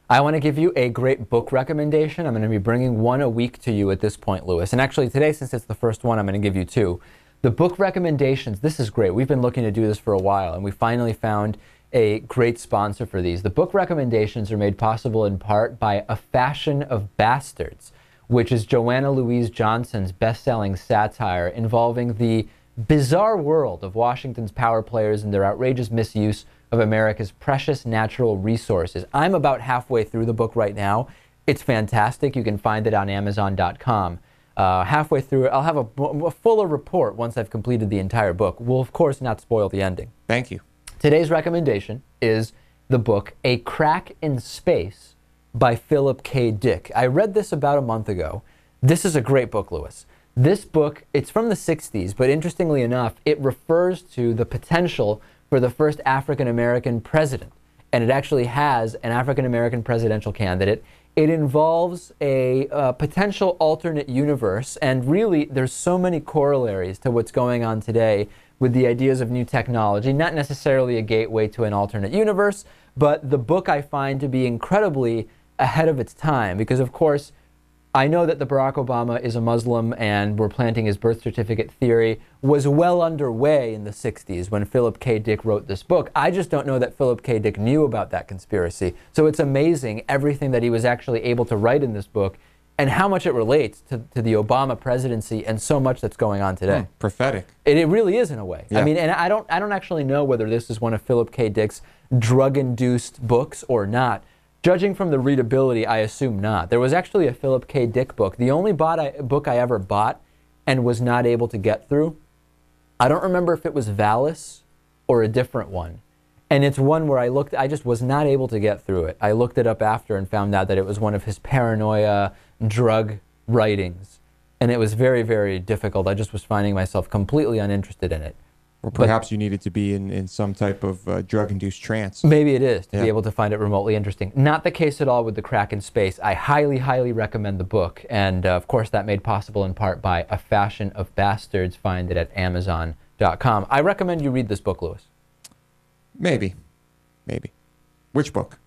I want to give you a great book recommendation. I'm going to be bringing one a week to you at this point, Lewis. And actually today, since it's the first one, I'm going to give you two. The book recommendations, this is great. We've been looking to do this for a while, and we finally found a great sponsor for these. The book recommendations are made possible in part by A Fashion of Bastards, which is Joanna Louise Johnson's best-selling satire involving the bizarre world of Washington's power players and their outrageous misuse of America's precious natural resources. I'm about halfway through the book right now. It's fantastic. You can find it on Amazon.com. Halfway through it, I'll have a fuller report once I've completed the entire book. We'll, of course, not spoil the ending. Thank you. Today's recommendation is the book A Crack in Space by Philip K. Dick. I read this about a month ago. This is a great book, Lewis. This book, it's from the 60s, but interestingly enough, it refers to the potential for the first African-American president. And it actually has an African-American presidential candidate. It involves a potential alternate universe, and really there's so many corollaries to what's going on today with the ideas of new technology, not necessarily a gateway to an alternate universe, but the book I find to be incredibly ahead of its time, because of course I know that the Barack Obama is a Muslim and we're planting his birth certificate theory was well underway in the 60s when Philip K. Dick wrote this book. I just don't know that Philip K. Dick knew about that conspiracy. So it's amazing everything that he was actually able to write in this book and how much it relates to the Obama presidency and so much that's going on today. Prophetic. It really is in a way. Yeah. I mean, and I don't actually know whether this is one of Philip K. Dick's drug-induced books or not. Judging from the readability, I assume not. There was actually a Philip K. Dick book. The only book I ever bought and was not able to get through, I don't remember if it was Valis or a different one. And it's one where I just was not able to get through it. I looked it up after and found out that it was one of his paranoia drug writings. And it was very, very difficult. I just was finding myself completely uninterested in it. Or perhaps you needed to be in some type of drug-induced trance. Maybe it is, to be able to find it remotely interesting. Not the case at all with The Crack in Space. I highly, highly recommend the book. And, of course, that made possible in part by A Fashion of Bastards. Find it at Amazon.com. I recommend you read this book, Lewis. Maybe. Maybe. Which book?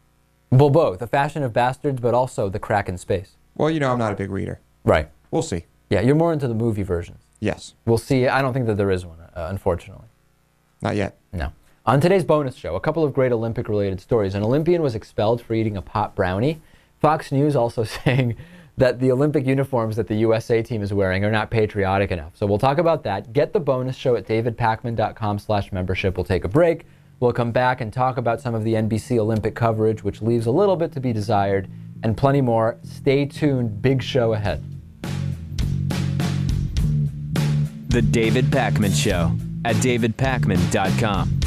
Well, both. A Fashion of Bastards, but also The Crack in Space. Well, you know I'm not a big reader. Right. We'll see. Yeah, you're more into the movie versions. Yes. We'll see. I don't think that there is one, unfortunately. Not yet. No. On today's bonus show, a couple of great Olympic-related stories. An Olympian was expelled for eating a pot brownie. Fox News also saying that the Olympic uniforms that the USA team is wearing are not patriotic enough. So we'll talk about that. Get the bonus show at davidpakman.com/membership. We'll take a break. We'll come back and talk about some of the NBC Olympic coverage, which leaves a little bit to be desired, and plenty more. Stay tuned. Big show ahead. The David Pakman Show at davidpakman.com.